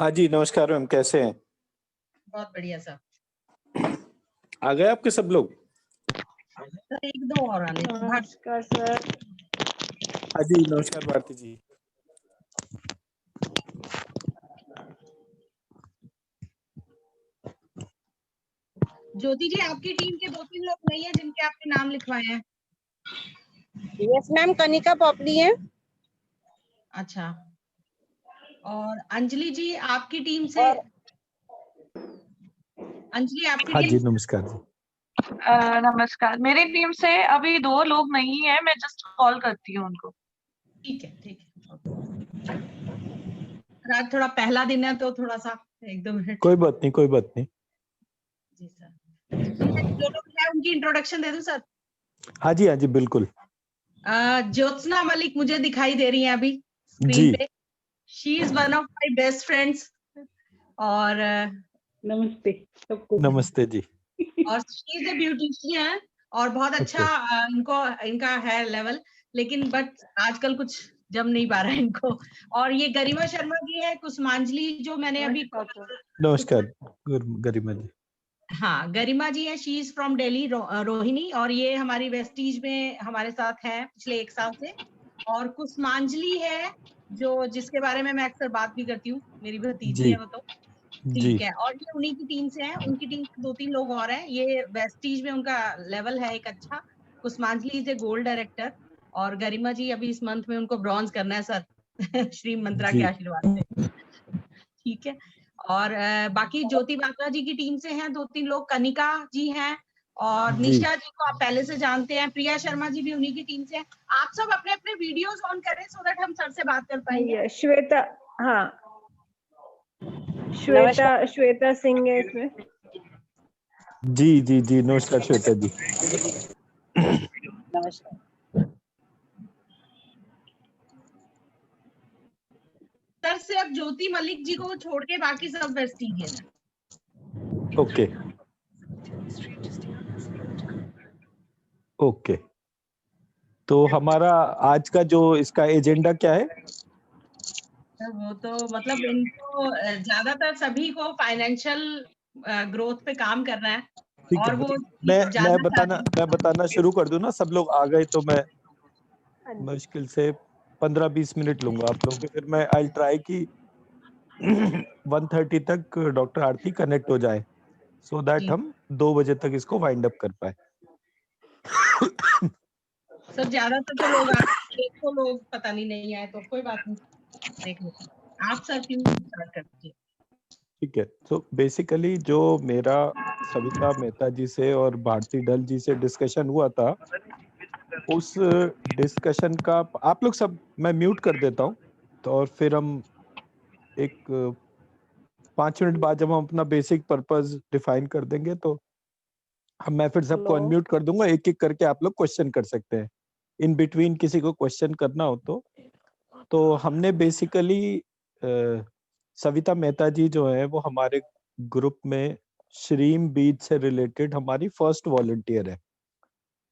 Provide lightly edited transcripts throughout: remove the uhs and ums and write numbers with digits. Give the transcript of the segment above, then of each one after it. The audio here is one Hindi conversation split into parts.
हाँ जी, नमस्कार मैम, कैसे हैं? बहुत बढ़िया सर। आ गए आपके सब लोग? सर 1-2 और आने थे। नमस्कार सर। हाँ जी, नमस्कार भारती जी। ज्योति जी, आपकी टीम के 2-3 लोग नहीं है जिनके आपने नाम लिखवाए हैं? यस मैम, कनिका पॉपली है। अच्छा। और अंजलि जी आपकी टीम से अंजलि आपकी हाँ टीम जी, से नमस्कार जी। नमस्कार। मेरी टीम से अभी 2 लोग नहीं है, मैं जस्ट कॉल करती हूँ उनको। ठीक है, ठीक है। आज थोड़ा पहला दिन है तो थोड़ा-सा 1-2 मिनट। कोई बात नहीं, कोई बात नहीं। जी सर। ठीक है, जो लोग हैं उनकी इंट्रोडक्शन दे दूं सर? हाँ जी, बिल्कुल। ज्योत्सना मलिक मुझे दिखाई दे रही हैं अभी स्क्रीन जी। पे। She is one of my best friends और नमस्ते सबको। नमस्ते जी। और शी इज ए ब्यूटिशियन और बहुत अच्छा इनका है लेवल, लेकिन बट आजकल कुछ जम नहीं पा रहा है इनको। और ये गरिमा शर्मा जी है, कुसुमांजलि जो मैंने अभी नमस्कार गरिमा जी। हाँ, गरिमा जी है, she is from Delhi, Rohini, और ये हमारी वेस्टीज में हमारे साथ है पिछले 1 साल से। और कुसुमांजलि है जो जिसके बारे में मैं अक्सर बात भी करती हूँ, मेरी भतीजी जी है वो तो। जी ठीक है, और ये उन्हीं की टीम से हैं, उनकी टीम से 2-3 लोग और हैं। ये वेस्टीज में उनका लेवल है एक अच्छा। कुसुमांजलि इज ए गोल्ड डायरेक्टर और गरिमा जी अभी इस मंथ में उनको ब्रॉन्ज करना है सर श्री मंत्रा के जी। आशीर्वाद से। ठीक है। और बाकी ज्योति बात्रा जी की टीम से हैं 2-3 लोग, कनिका जी हैं और जी। निशा जी को आप पहले से जानते हैं, प्रिया शर्मा जी भी उन्हीं की टीम से हैं। आप सब अपने-अपने वीडियोस ऑन करें सो दैट हम सर से बात कर पाएंगे। श्वेता, हाँ श्वेता सिंह है इसमें। जी, नमस्कार श्वेता जी। नमस्कार। सर सिर्फ ज्योति मलिक जी को छोड़ के बाकी सब वेस्टीजियन है। ओके। ओके। तो हमारा आज का जो इसका एजेंडा क्या है? सर वो तो मतलब इनको ज्यादातर सभी को फाइनेंशियल ग्रोथ पे काम करना है ठीक और है, वो मैं बताना शुरू कर दूं ना, सब लोग आ गए तो मैं मुश्किल से 15-20 मिनट लूंगा आप लोगों के, फिर मैं आई ट्राई कि 1:30 तक डॉक्टर आरती कनेक्ट हो जाए सो दैट हम 2 बजे तक इसको वाइंड अप कर पाए। सर ज्यादातर तो लोग एक तो लोग पता नहीं आए तो कोई बात नहीं, देख लेते हैं। आप सर क्यों स्टार्ट कर दीजिए। ठीक है, तो बेसिकली जो मेरा सविता मेहता जी से और भारती ढल जी से डिस्कशन हुआ था, उस डिस्कशन का आप लोग सब, मैं म्यूट कर देता हूँ तो, और फिर हम एक 5 मिनट बाद जब हम अपना बेसिक पर्पस डिफाइन कर देंगे तो मैं फिर सबको अनम्यूट कर दूंगा, एक एक करके आप लोग क्वेश्चन कर सकते हैं। इन बिटवीन किसी को क्वेश्चन करना हो तो हमने बेसिकली सविता मेहता जी जो है वो हमारे ग्रुप में श्रीम बीच से रिलेटेड हमारी फर्स्ट वॉलंटियर है।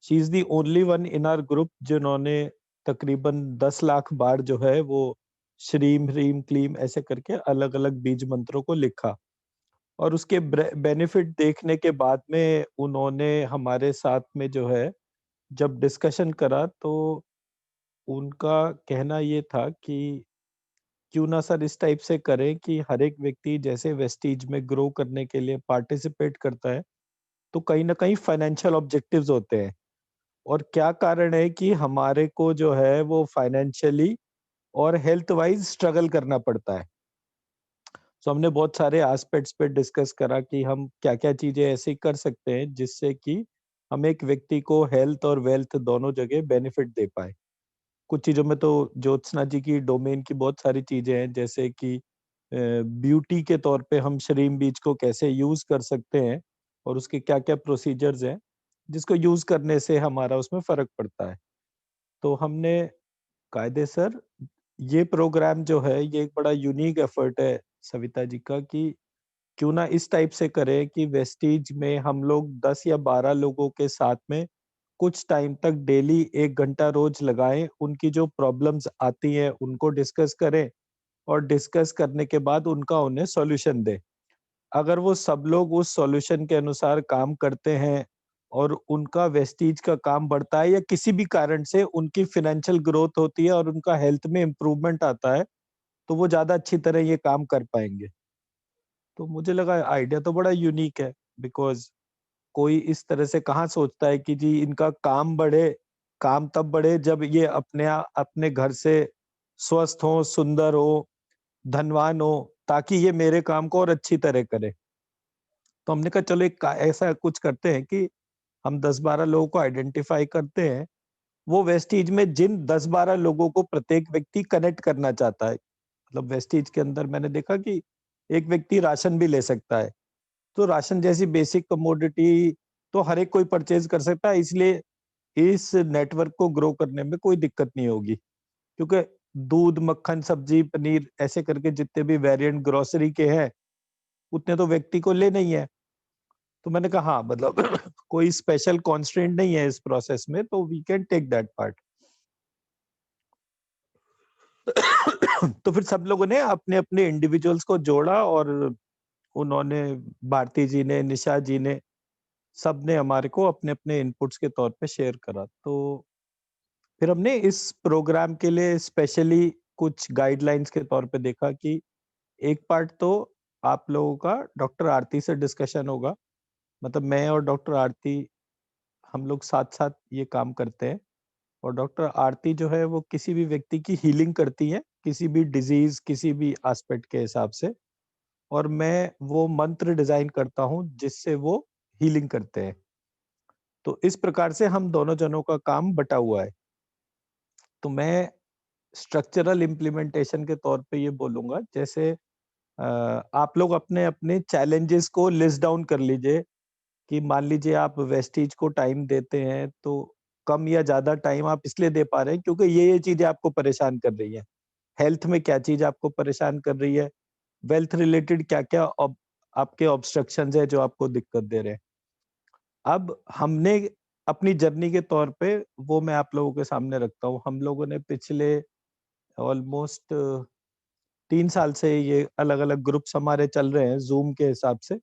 She is the only one in our group जिन्होंने तकरीबन 10 लाख बार जो है वो श्रीम ह्रीम क्लीम ऐसे करके अलग अलग बीज मंत्रों को लिखा, और उसके बेनिफिट देखने के बाद में उन्होंने हमारे साथ में जो है जब डिस्कशन करा तो उनका कहना ये था कि क्यों ना सर इस टाइप से करें कि हर एक व्यक्ति जैसे वेस्टीज में ग्रो करने के लिए पार्टिसिपेट करता है तो कहीं ना कहीं फाइनेंशियल ऑब्जेक्टिव्स होते हैं, और क्या कारण है कि हमारे को जो है वो फाइनेंशियली और हेल्थ वाइज स्ट्रगल करना पड़ता है। तो हमने बहुत सारे एस्पेक्ट्स पे डिस्कस करा कि हम क्या क्या चीजें ऐसी कर सकते हैं जिससे कि हम एक व्यक्ति को हेल्थ और वेल्थ दोनों जगह बेनिफिट दे पाए। कुछ चीजों में तो ज्योत्सना जी की डोमेन की बहुत सारी चीजें हैं, जैसे कि ब्यूटी के तौर पे हम श्रीम बीज को कैसे यूज कर सकते हैं और उसके क्या क्या प्रोसीजर्स हैं जिसको यूज करने से हमारा उसमें फर्क पड़ता है। तो हमने कायदे सर ये प्रोग्राम जो है ये एक बड़ा यूनिक एफर्ट है सविता जी का कि क्यों ना इस टाइप से करें कि वेस्टीज में हम लोग 10 या 12 लोगों के साथ में कुछ टाइम तक डेली 1 घंटा रोज लगाएं, उनकी जो प्रॉब्लम्स आती हैं उनको डिस्कस करें और डिस्कस करने के बाद उनका उन्हें सॉल्यूशन दे। अगर वो सब लोग उस सॉल्यूशन के अनुसार काम करते हैं और उनका वेस्टीज का काम बढ़ता है या किसी भी कारण से उनकी फाइनेंशियल ग्रोथ होती है और उनका हेल्थ में इम्प्रूवमेंट आता है, तो वो ज़्यादा अच्छी तरह ये काम कर पाएँगे। तो मुझे लगा आइडिया तो बड़ा यूनिक है, बिकॉज़ कोई इस तरह से कहाँ सोचता है कि जी इनका काम बढ़े, काम तब बढ़े जब ये अपने घर से स्वस्थ हों, सुंदर हों, धनवान हों, ताकि ये मेरे काम को और अच्छी तरह करें। तो हमने कहा चलो एक ऐसा कुछ करते हैं कि हम 10-12 लोगों को आइडेंटिफाई करते हैं। वो वेस्टीज में जिन 10-12 लोगों को प्रत्येक व्यक्ति कनेक्ट करना चाहता है। मतलब वेस्टीज के अंदर मैंने देखा कि एक व्यक्ति राशन भी ले सकता है। तो राशन जैसी बेसिक कमोडिटी तो हर एक कोई परचेज कर सकता है, इसलिए इस नेटवर्क को ग्रो करने में कोई दिक्कत नहीं होगी। क्योंकि दूध, मक्खन, सब्जी, पनीर ऐसे करके जितने भी वेरिएंट ग्रोसरी के हैं, उतने तो व्यक्ति को लेने ही है। तो मैंने कहा हाँ, मतलब कोई स्पेशल कॉन्स्ट्रेंट नहीं है इस प्रोसेस में, तो we can take that part. तो फिर सब लोगों ने अपने-अपने इंडिविजुअल्स को जोड़ा और उन्होंने, भारती जी ने, निशा जी ने, सबने हमारे को अपने-अपने इनपुट्स के तौर पे शेयर करा। तो फिर हमने इस प्रोग्राम के लिए स्पेशली कुछ गाइडलाइंस के तौर पे देखा कि एक पार्ट तो आप लोगों का डॉक्टर आरती से डिस्कशन होगा। मतलब मैं और डॉक्टर आरती, हम लोग साथ-साथ ये काम करते हैं और डॉक्टर आरती जो है वो किसी भी व्यक्ति की हीलिंग करती है, किसी भी डिज़ीज़, किसी भी एस्पेक्ट के हिसाब से, और मैं वो मंत्र डिज़ाइन करता हूँ जिससे वो हीलिंग करते हैं। तो इस प्रकार से हम दोनों जनों का काम बँटा हुआ है। तो मैं स्ट्रक्चरल इम्प्लीमेंटेशन के तौर पे ये बोलूँगा, जैसे आप लोग अपने-अपने चैलेंजेस को लिस्ट डाउन कर लीजिए कि मान लीजिए आप वेस्टीज को टाइम देते हैं, तो कम या ज़्यादा टाइम आप इसलिए दे पा रहे हैं क्योंकि ये चीज़ें आपको परेशान कर रही हैं। हेल्थ में क्या चीज़ आपको परेशान कर रही है? वेल्थ रिलेटेड क्या-क्या आपके ऑब्स्ट्रक्शंस हैं जो आपको दिक्कत दे रहे हैं? अब हमने अपनी जर्नी के तौर पे वो मैं आप लोगों के सामने रखता हूँ। हम लोगों ने पिछले ऑलमोस्ट 3 साल से ये अलग-अलग ग्रुप्स हमारे चल रहे हैं ज़ूम के हिसाब से,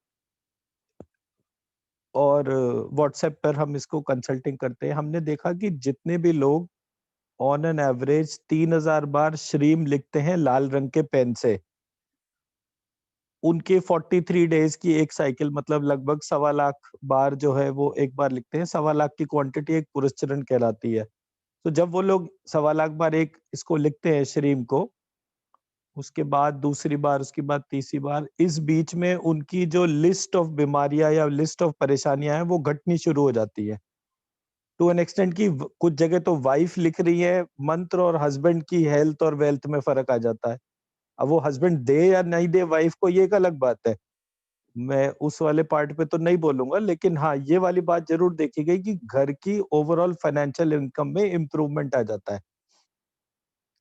और व्हाट्सएप पर हम इसको कंसल्टिंग करते हैं। हमने देखा कि जितने भी लोग ऑन एन एवरेज 3000 बार श्रीम लिखते हैं लाल रंग के पेन से, उनके 43 डेज़ की एक साइकिल, मतलब लगभग 1.25 लाख बार जो है वो एक बार लिखते हैं। 1.25 लाख की क्वांटिटी एक पुरुष चरण कहलाती है। तो जब वो लोग 1.25 लाख बार एक इसको लिखते हैं श्रीम को, उसके बाद दूसरी बार, उसके बाद तीसरी बार, इस बीच में उनकी जो लिस्ट ऑफ बीमारियाँ या लिस्ट ऑफ परेशानियाँ हैं, वो घटनी शुरू हो जाती है। टू एन एक्सटेंट कि कुछ जगह तो वाइफ लिख रही है मंत्र और हस्बैंड की हेल्थ और वेल्थ में फ़र्क आ जाता है। अब वो हस्बैंड दे या नहीं दे वाइफ को, ये एक अलग बात है। मैं उस वाले पार्ट पे तो नहीं बोलूँगा, लेकिन हाँ, ये वाली बात ज़रूर देखी गई कि घर की ओवरऑल फाइनेंशियल इनकम में इम्प्रूवमेंट आ जाता है।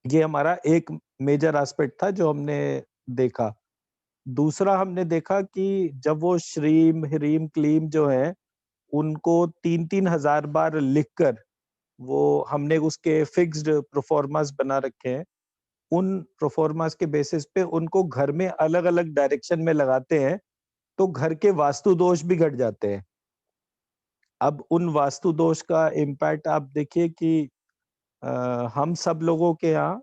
ये हमारा एक मेजर एस्पेक्ट था जो हमने देखा। दूसरा हमने देखा कि जब वो श्रीम, ह्रीम, क्लीम जो है, उनको 3-3 हज़ार बार लिखकर, वो हमने उसके फिक्स्ड प्रोफॉर्मास बना रखे हैं। उन प्रोफॉर्मास के बेसिस पे उनको घर में अलग-अलग डायरेक्शन में लगाते हैं, तो घर के वास्तु दोष भी घट जाते हैं। अब उन वास्तु दोष का इम्पैक्ट आप देखिए कि हम सब लोगों के यहाँ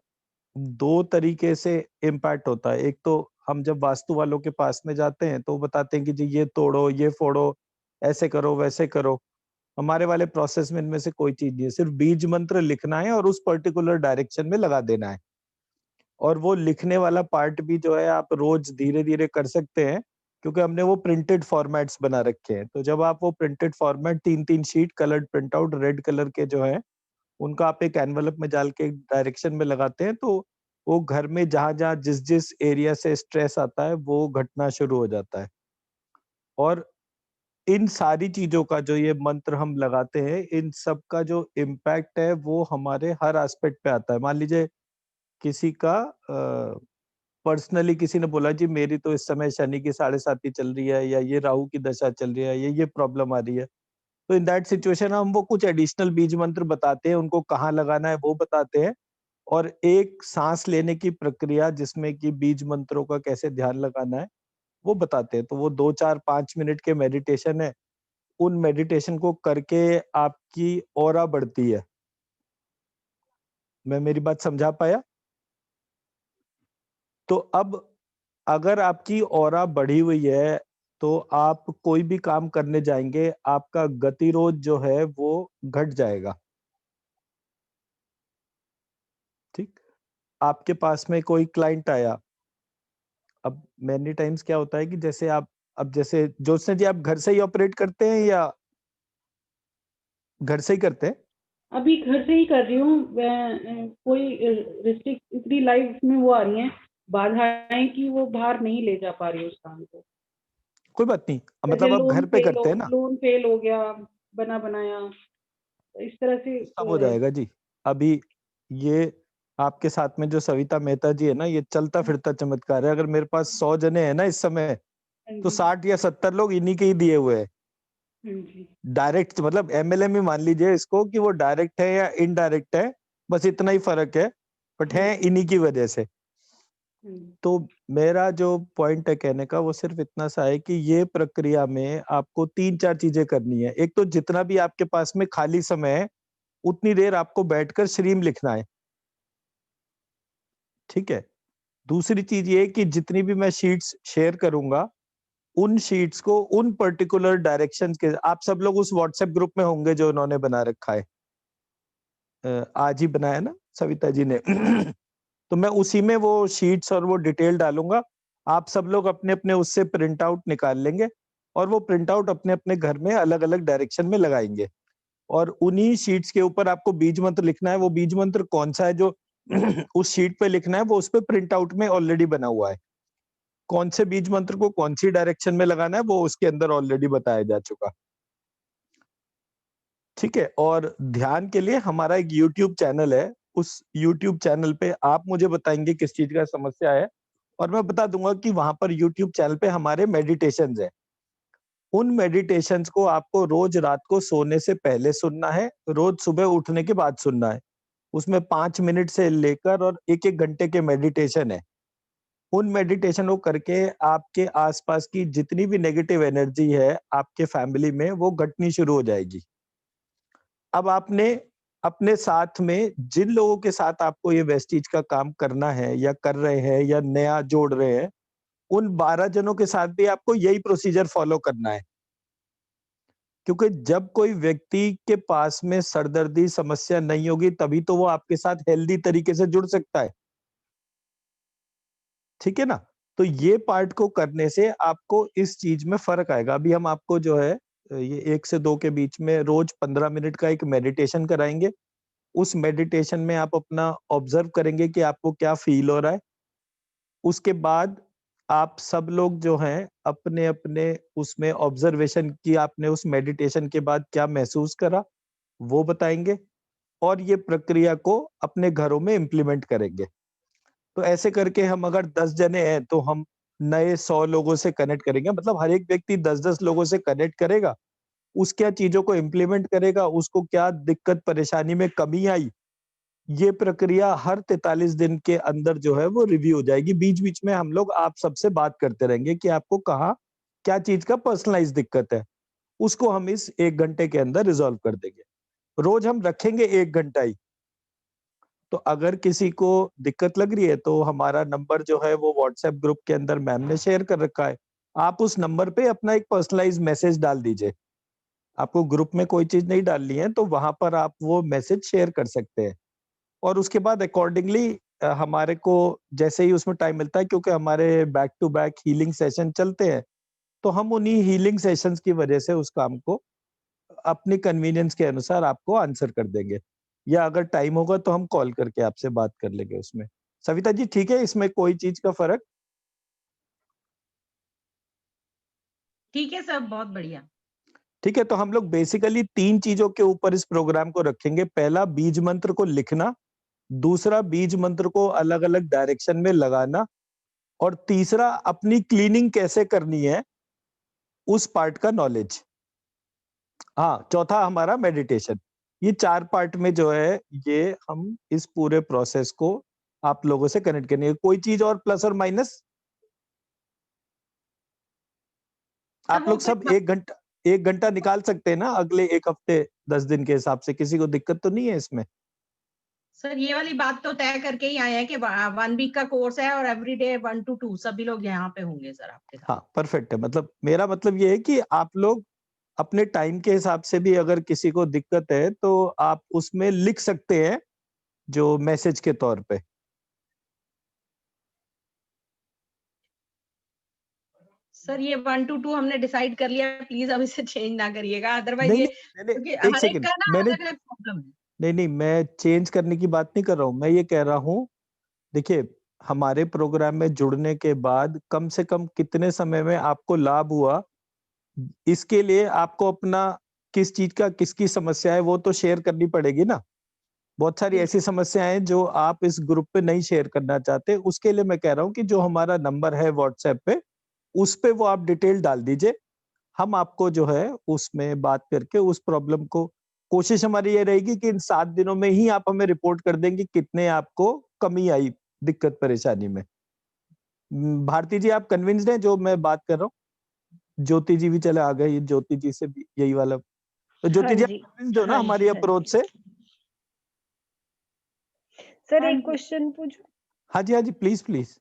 2 तरीके से इम्पैक्ट होता है। एक तो हम जब वास्तु वालों के पास में जाते हैं, तो वो बताते हैं कि जी ये तोड़ो, ये फोड़ो, ऐसे करो, वैसे करो। हमारे वाले प्रोसेस में इनमें से कोई चीज़ नहीं है, सिर्फ बीज मंत्र लिखना है और उस पर्टिकुलर डायरेक्शन में लगा देना है। और वो लिखने वाला पार्ट भी जो है आप रोज़ धीरे-धीरे कर सकते हैं, क्योंकि हमने वो प्रिंटेड फॉर्मेट्स बना रखे हैं। तो जब आप वो printed format 3-3 sheet coloured print out red colour के जो हैं, उनका आप एक एनवेलप में डाल के डायरेक्शन में लगाते हैं, तो वो घर में जहाँ-जहाँ, जिस-जिस एरिया से स्ट्रेस आता है, वो घटना शुरू हो जाता है। और इन सारी चीज़ों का जो ये मंत्र हम लगाते हैं, इन सब का जो इम्पैक्ट है, वो हमारे हर एस्पेक्ट पे आता है। मान लीजिए किसी का पर्सनली किसी ने बोला जी मेरी तो इस समय शनि की 7.5 चल रही है, या ये राहु की दशा चल रही है, ये प्रॉब्लम आ रही है। तो इन दैट सिचुएशन हम वो कुछ एडिशनल बीज मंत्र बताते हैं, उनको कहाँ लगाना है वो बताते हैं, और एक सांस लेने की प्रक्रिया जिसमें कि बीज मंत्रों का कैसे ध्यान लगाना है वो बताते हैं। तो वो 2, 4, 5 मिनट के मेडिटेशन है। उन मेडिटेशन को करके आपकी ऑरा बढ़ती है। मैं मेरी बात समझा पाया? तो अब अगर आपकी ऑरा बढ़ी हुई है, तो आप कोई भी काम करने जाएँगे, आपका गतिरोध जो है वो घट जाएगा। ठीक? आपके पास में कोई क्लाइंट आया, अब मैनी टाइम्स क्या होता है कि जैसे आप अब जैसे ज्योत्सना जी आप घर से ही ऑपरेट करते हैं या घर से ही करते हैं? अभी घर से ही कर रही हूँ। कोई रिस्ट्रिक्ट इतनी लाइफ में वो आ रही हैं बाधाएं कि वो बाहर नहीं ले जा पा रही उस काम को। कोई बात नहीं। जैसे मतलब आप घर पे करते हैं ना? लोन फेल हो गया, बना बनाया, इस तरह से सब हो जाएगा जी। अभी ये आपके साथ में जो सविता मेहता जी है ना, ये चलता-फिरता चमत्कार है। अगर मेरे पास 100 जने हैं ना इस समय, तो 60 या 70 लोग इन्हीं के ही दिए हुए हैं। जी। डायरेक्ट मतलब एमएलएम ही मान लीजिए इसको कि वो डायरेक्ट है या इनडायरेक्ट है, बस इतना ही फ़र्क है, बट है इन्हीं की वजह से। तो मेरा जो पॉइंट है कहने का वो सिर्फ़ इतना सा है कि ये प्रक्रिया में आपको 3-4 चीज़ें करनी है। एक तो जितना भी आपके पास में खाली समय है, उतनी देर आपको बैठकर श्रीम लिखना है। ठीक है? दूसरी चीज़ ये है कि जितनी भी मैं शीट्स शेयर करूँगा, उन शीट्स को उन पर्टिकुलर डायरेक्शंस के आप सब लोग उस व्हाट्सएप ग्रुप में होंगे जो इन्होंने बना रखा है। आज ही बनाया ना सविता जी ने। तो मैं उसी में वो शीट्स और वो डिटेल डालूँगा। आप सब लोग अपने-अपने उससे प्रिंट आउट निकाल लेंगे और वो प्रिंट आउट अपने-अपने घर में अलग-अलग डायरेक्शन में लगाएँगे। और उन्हीं शीट्स के ऊपर आपको बीज मंत्र लिखना है। वो बीज मंत्र कौन-सा है जो उस शीट पे लिखना है, वो उस पे प्रिंट आउट में ऑलरेडी बना हुआ है। कौन से बीज मंत्र को कौन-सी डायरेक्शन में लगाना है, वो उसके अंदर ऑलरेडी बताया जा चुका। ठीक है? और ध्यान के लिए हमारा एक यूट्यूब चैनल है, उस यूट्यूब चैनल पे आप मुझे बताएँगे किस चीज़ का समस्या है और मैं बता दूँगा कि वहाँ पर यूट्यूब चैनल पे हमारे मेडिटेशंस हैं। उन मेडिटेशंस को आपको रोज़ रात को सोने से पहले सुनना है, रोज़ सुबह उठने के बाद सुनना है। उसमें 5 मिनट से लेकर और 1-1 घंटे के मेडिटेशन है। उन मेडिटेशन को करके आपके आस-पास की जितनी भी नेगेटिव एनर्जी है, आपके फैमिली में वो घटनी शुरू हो जाएगी। अब आपने अपने साथ में जिन लोगों के साथ आपको ये वेस्टीज का काम करना है या कर रहे हैं या नया जोड़ रहे हैं, उन 12 जनों के साथ भी आपको यही प्रोसीजर फॉलो करना है। क्योंकि जब कोई व्यक्ति के पास में सरदर्दी समस्या नहीं होगी, तभी तो वो आपके साथ हेल्दी तरीके से जुड़ सकता है। ठीक है ना? तो ये पार्ट को करने से आपको इस चीज़ में फ़र्क आएगा। अभी हम आपको जो है ये 1 से 2 के बीच में रोज़ 15 मिनट का एक मेडिटेशन कराएँगे। उस मेडिटेशन में आप अपना ऑब्ज़र्व करेंगे कि आपको क्या फ़ील हो रहा है। उसके बाद आप सब लोग जो हैं अपने-अपने उसमें ऑब्ज़र्वेशन की आपने उस मेडिटेशन के बाद क्या महसूस करा, वो बताएँगे और ये प्रक्रिया को अपने घरों में इम्प्लीमेंट करेंगे। तो ऐसे करके हम अगर 10 जने हैं तो हम नए 100 लोगों से कनेक्ट करेंगे। मतलब हर एक व्यक्ति 10-10 लोगों से कनेक्ट करेगा, उस क्या चीज़ों को इम्प्लीमेंट करेगा, उसको क्या दिक्कत परेशानी में कमी आई, ये प्रक्रिया हर 43 दिन के अंदर जो है वो रिव्यू हो जाएगी। बीच-बीच में हम लोग आप सबसे बात करते रहेंगे कि आपको कहाँ, क्या चीज़ का पर्सनलाइज़ दिक्कत है। उसको हम इस 1 घंटे के अंदर रिज़ॉल्व कर देंगे। रोज़ हम रखेंगे 1 घंटा ही। तो अगर किसी को दिक्कत लग रही है तो हमारा नंबर जो है वो व्हाट्सएप ग्रुप के अंदर मैम ने शेयर कर रखा है। आप उस नंबर पे अपना एक पर्सनलाइज़्ड मैसेज डाल दीजिए। आपको ग्रुप में कोई चीज़ नहीं डालनी है तो वहाँ पर आप वो मैसेज शेयर कर सकते हैं। और उसके बाद अकॉर्डिंगली हमारे को जैसे ही उसमें टाइम मिलता है क्योंकि हमारे back to back healing session चलते हैं, तो हम उन्हीं हीलिंग सेशंस की वजह से उस काम को अपनी कन्वीनियंस के अनुसार आपको आंसर कर देंगे। या अगर टाइम होगा तो हम कॉल करके आपसे बात कर लेंगे उसमें। सविता जी ठीक है इसमें कोई चीज़ का फ़र्क? ठीक है सब, बहुत बढ़िया। ठीक है, तो हम लोग बेसिकली 3 चीज़ों के ऊपर इस प्रोग्राम को रखेंगे। पहला बीज मंत्र को लिखना, दूसरा बीज मंत्र को अलग-अलग डायरेक्शन में लगाना और तीसरा अपनी क्लीनिंग कैसे करनी है, उस पार्ट का नॉलेज। हाँ, चौथा हमारा मेडिटेशन। ये 4 पार्ट में जो है ये हम इस पूरे प्रोसेस को आप लोगों से कनेक्ट करेंगे। कोई चीज और प्लस और माइनस? आप लोग सब 1 घंटा निकाल सकते हैं ना अगले 1 हफ्ते 10 दिन के हिसाब से? किसी को दिक्कत तो नहीं है इसमें? सर ये वाली बात तो तय करके ही आए हैं कि 1 वीक का कोर्स है और एवरीडे 1 to 2 सभी लोग यहाँ पे होंगे सर आपके साथ। हाँ, परफेक्ट है। मतलब मेरा मतलब ये है कि आप लोग अपने टाइम के हिसाब से भी अगर किसी को दिक्कत है तो आप उसमें लिख सकते हैं जो मैसेज के तौर पे। सर ये 1 to 2 हमने डिसाइड कर लिया, प्लीज अब इसे चेंज ना करिएगा, अदरवाइज नहीं, ये नहीं, नहीं, क्योंकि एक हर एक सेकंड, का ना मैंने अलग अलग प्रॉब्लम है। नहीं, मैं चेंज करने की बात नहीं कर रहा हूँ। मैं ये कह रहा हूँ, देखिए हमारे प्रोग्राम में जुड़ने के बाद कम से कम कितने समय में आपको लाभ हुआ, इसके लिए आपको अपना किस चीज का किसकी समस्या है वो तो शेयर करनी पड़ेगी ना। बहुत सारी ऐसी समस्याएं हैं जो आप इस ग्रुप पे नहीं शेयर करना चाहते, उसके लिए मैं कह रहा हूँ कि जो हमारा नंबर है व्हाट्सएप पे, उस पे वो आप डिटेल डाल दीजिए। हम आपको जो है उसमें बात करके उस प्रॉब्लम को, कोशिश हमारी ये रहेगी कि इन 7 दिनों में ही आप हमें रिपोर्ट कर देंगे कितने आपको कमी आई दिक्कत परेशानी में। भारती जी आप कन्विंस्ड हैं जो मैं बात कर रहा हूँ? ज्योति जी भी चले आ गए, ज्योति जी से भी यही वाला। तो ज्योति जी आप कन्विंस्ड हो ना हमारी अप्रोच से? सर एक क्वेश्चन पूछूं? हाँ जी, हाँ जी, प्लीज प्लीज।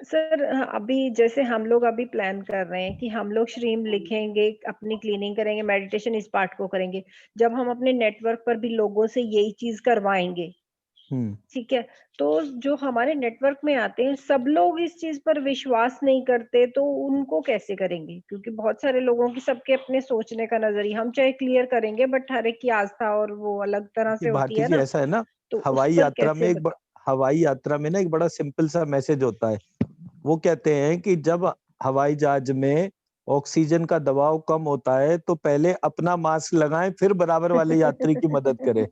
सर अभी जैसे हम लोग अभी प्लान कर रहे हैं कि हम लोग श्रीम लिखेंगे, अपनी क्लीनिंग करेंगे, मेडिटेशन इस पार्ट को करेंगे। जब हम अपने नेटवर्क पर भी लोगों से यही चीज करवाएंगे, ठीक है, तो जो हमारे नेटवर्क में आते हैं सब लोग इस चीज पर विश्वास नहीं करते, तो उनको कैसे करेंगे? क्योंकि बहुत सारे लोगों की सबके अपने सोचने का नजरिया, हम चाहे क्लियर करेंगे बट हर एक की आस्था और वो अलग तरह से होती भारती है जी ना, ऐसा है ना, तो उस हवाई पर यात्रा में कैसे हवाई यात्रा में ना एक बड़ा सिंपल सा मैसेज होता है। वो कहते हैं कि जब हवाई जहाज में ऑक्सीजन का दबाव कम होता है तो पहले अपना मास्क लगाएं फिर बराबर वाले यात्री की मदद करें।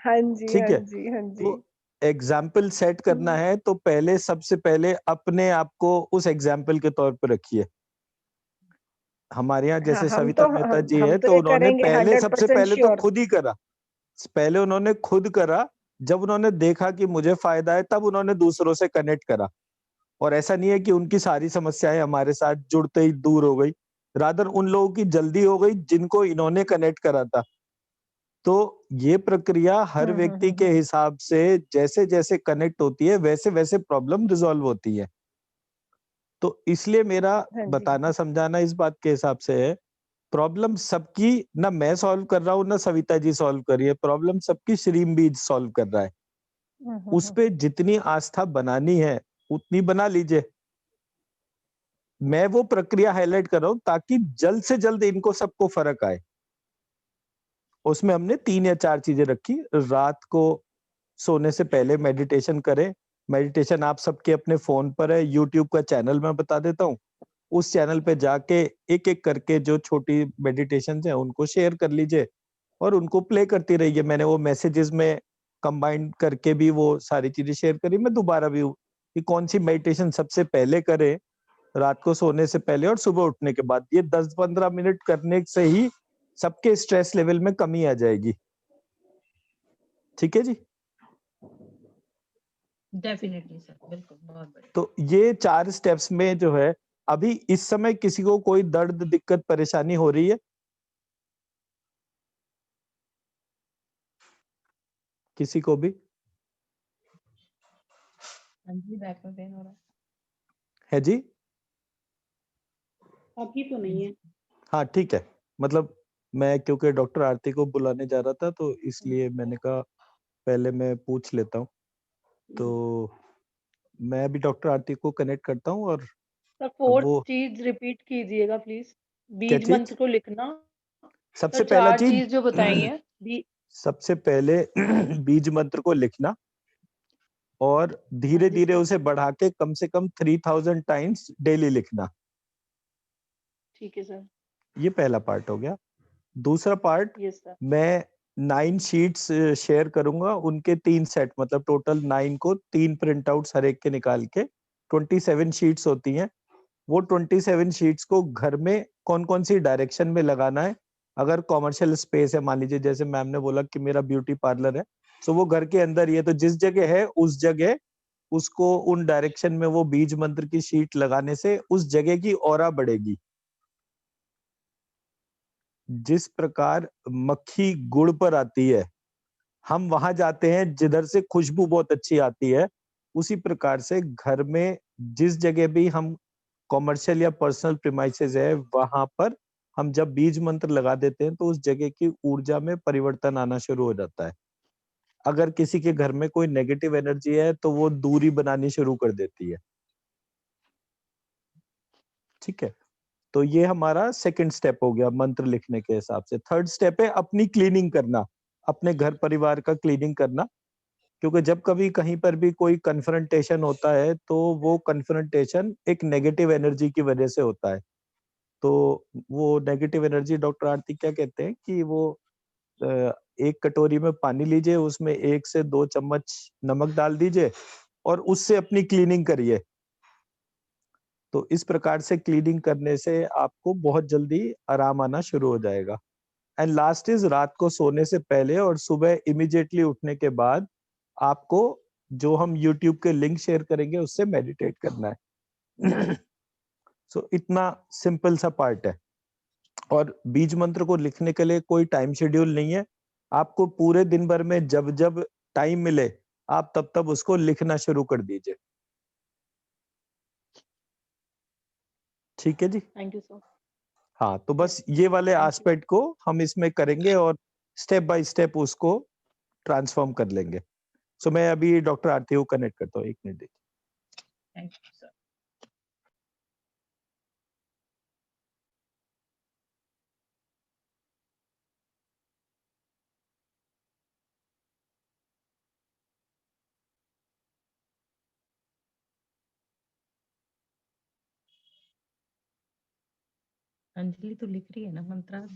हाँ जी, ठीक हाँ है, जी, हाँ जी। तो एग्जाम्पल सेट करना है तो पहले सबसे पहले अपने आप को उस एग्जाम्पल के तौर पर रखिए। हमारे यहाँ हाँ, जैसे सविता मेहता जी हम है तो तो ये उन्होंने करेंगे पहले, सबसे 100% पहले तो श्योर। खुद ही करा। पहले उन्होंने खुद करा, जब उन्होंने देखा कि मुझे फायदा है तब उन्होंने दूसरों से कनेक्ट करा। और ऐसा नहीं है कि उनकी सारी समस्याएं हमारे साथ जुड़ते ही दूर हो गई, रादर उन लोगों की जल्दी हो गई जिनको इन्होंने कनेक्ट करा था। तो ये प्रक्रिया हर व्यक्ति के हिसाब से जैसे जैसे कनेक्ट होती है वैसे वैसे प्रॉब्लम रिजॉल्व होती है। तो इसलिए मेरा हाँ जी। बताना समझाना इस बात के हिसाब से है, प्रॉब्लम सबकी ना मैं सॉल्व कर रहा हूँ ना सविता जी सॉल्व कर रही है, प्रॉब्लम सबकी श्रीम बीज सॉल्व कर रहा है। उस पे जितनी आस्था बनानी है उतनी बना लीजिए। मैं वो प्रक्रिया हाईलाइट कर रहा हूँ ताकि जल्द से जल्द इनको सबको फर्क आए। उसमें हमने 3 या 4 चीजें रखी। रात को सोने से पहले मेडिटेशन करें। मेडिटेशन आप सबके अपने फोन पर है, यूट्यूब का चैनल मैं बता देता हूँ। उस चैनल पे जाके एक-एक करके जो छोटी मेडिटेशंस हैं उनको शेयर कर लीजिए और उनको प्ले करती रहिए। मैंने वो मैसेजेस में कंबाइन करके भी वो सारी चीजें शेयर करी। मैं दोबारा भी कि कौन सी मेडिटेशन सबसे पहले करें रात को सोने से पहले और सुबह उठने के बाद। ये 10-15 मिनट करने से ही सबके स्ट्रेस लेवल में कमी आ जाएगी। ठीक है जी? डेफिनेटली सर, बिल्कुल, बहुत बढ़िया। तो ये 4 स्टेप्स में जो है, अभी इस समय किसी को कोई दर्द, दिक्कत, परेशानी हो रही है? किसी को भी? हाँ जी, बैक में पेन हो रहा है जी? अभी तो नहीं है। हाँ, ठीक है। मतलब मैं क्योंकि डॉक्टर आरती को बुलाने जा रहा था तो इसलिए मैंने कहा पहले मैं पूछ लेता हूँ। तो मैं अभी डॉक्टर आरती को कनेक्ट करता हूँ और सर फोर्थ वो चीज रिपीट कीजिएगा प्लीज, क्या बीज चीज? मंत्र को लिखना। सबसे सर पहला 4 चीज चीज जो बताई है सबसे पहले बीज मंत्र को लिखना और धीरे जी धीरे सर, उसे बढ़ा के कम से कम 3000 टाइम्स डेली लिखना। ठीक है सर। ये पहला पार्ट हो गया। दूसरा पार्ट, यस सर। मैं 9 शीट्स शेयर करूंगा, उनके 3 सेट, मतलब टोटल 9 को 3 प्रिंट आउट्स हर एक के निकाल के 27 शीट्स होती हैं। वो 27 शीट्स को घर में कौन कौन सी डायरेक्शन में लगाना है, अगर कॉमर्शियल स्पेस है, मान लीजिए जैसे मैम ने बोला कि मेरा ब्यूटी पार्लर है, तो वो घर के अंदर ही है, तो जिस जगह है उस जगह उसको उन डायरेक्शन में वो बीज मंत्र की शीट लगाने से उस जगह की ऑरा बढ़ेगी। जिस प्रकार मक्खी गुड़ पर आती है, हम वहां जाते हैं जिधर से खुशबू बहुत अच्छी आती है, उसी प्रकार से घर में जिस जगह भी हम कॉमर्शियल या पर्सनल प्रीमाइसेस है, वहां पर हम जब बीज मंत्र लगा देते हैं तो उस जगह की ऊर्जा में परिवर्तन आना शुरू हो जाता है। अगर किसी के घर में कोई नेगेटिव एनर्जी है तो वो दूरी बनानी शुरू कर देती है। ठीक है, तो ये हमारा सेकंड स्टेप हो गया मंत्र लिखने के हिसाब से। थर्ड स्टेप है अपनी क्लीनिंग करना, अपने घर परिवार का क्लीनिंग करना, क्योंकि जब कभी कहीं पर भी कोई कन्फ्रंटेशन होता है तो वो कन्फ्रंटेशन एक नेगेटिव एनर्जी की वजह से होता है। तो वो नेगेटिव एनर्जी डॉक्टर आरती क्या कहते हैं कि वो एक कटोरी में पानी लीजिए, उसमें 1 से 2 चम्मच नमक डाल दीजिए और उससे अपनी क्लीनिंग करिए। तो इस प्रकार से क्लीनिंग करने से आपको बहुत जल्दी आराम आना शुरू हो जाएगा। एंड लास्ट इज रात को सोने से पहले और सुबह इमीडिएटली उठने के बाद आपको जो हम यूट्यूब के लिंक शेयर करेंगे उससे मेडिटेट करना है। सो इतना सिंपल सा पार्ट है। और बीज मंत्र को लिखने के लिए कोई टाइम शेड्यूल नहीं है। आपको पूरे दिन भर में जब जब टाइम मिले आप तब तब उसको लिखना शुरू कर दीजिए। ठीक है जी। Thank you sir. हाँ, तो बस ये वाले Thank you. एस्पेक्ट को हम इसमें करेंगे और स्टेप बाय स्टेप उसको ट्रांसफॉर्म कर लेंगे। सो मैं अभी डॉक्टर आरती को कनेक्ट करता हूँ, 1 मिनट दीजिए। Thank you sir. अंजलि तो लिख रही है ना मंत्र।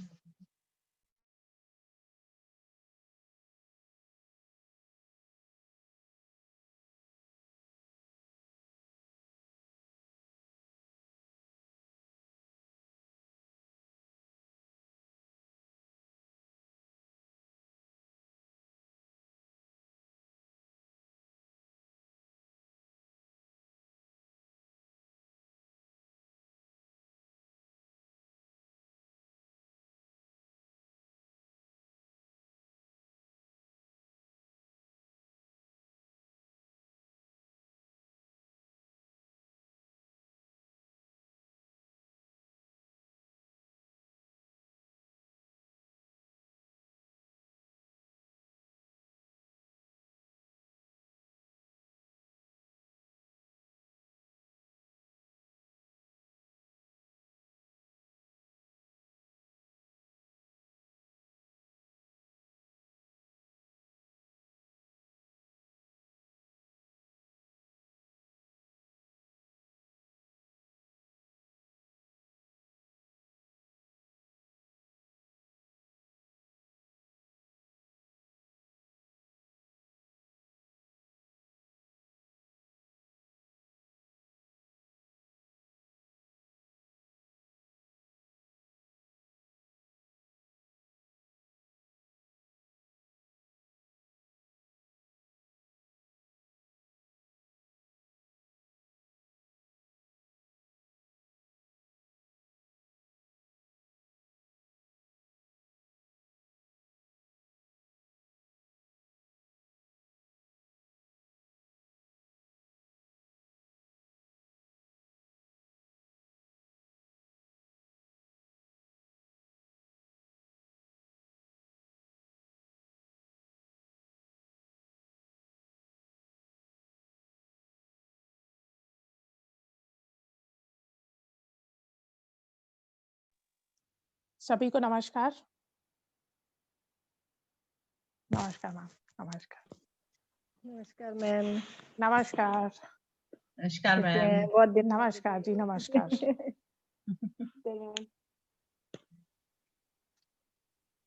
सभी को नमस्कार। नमस्कार मैम। नमस्कार। नमस्कार मैम। नमस्कार। नमस्कार कैसे मैम। हैं? बहुत दिन नमस्कार जी। नमस्कार।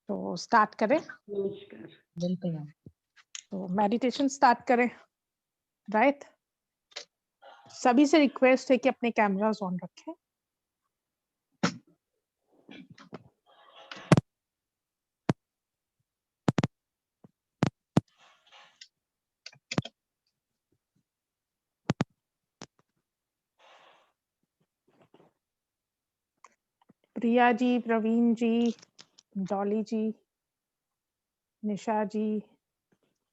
तो स्टार्ट करें। नमस्कार। बिल्कुल मैम। तो मेडिटेशन स्टार्ट करें। राइट। सभी से रिक्वेस्ट है कि अपने कैमरास ऑन रखें। रिया जी, प्रवीण जी, डॉली जी, निशा जी,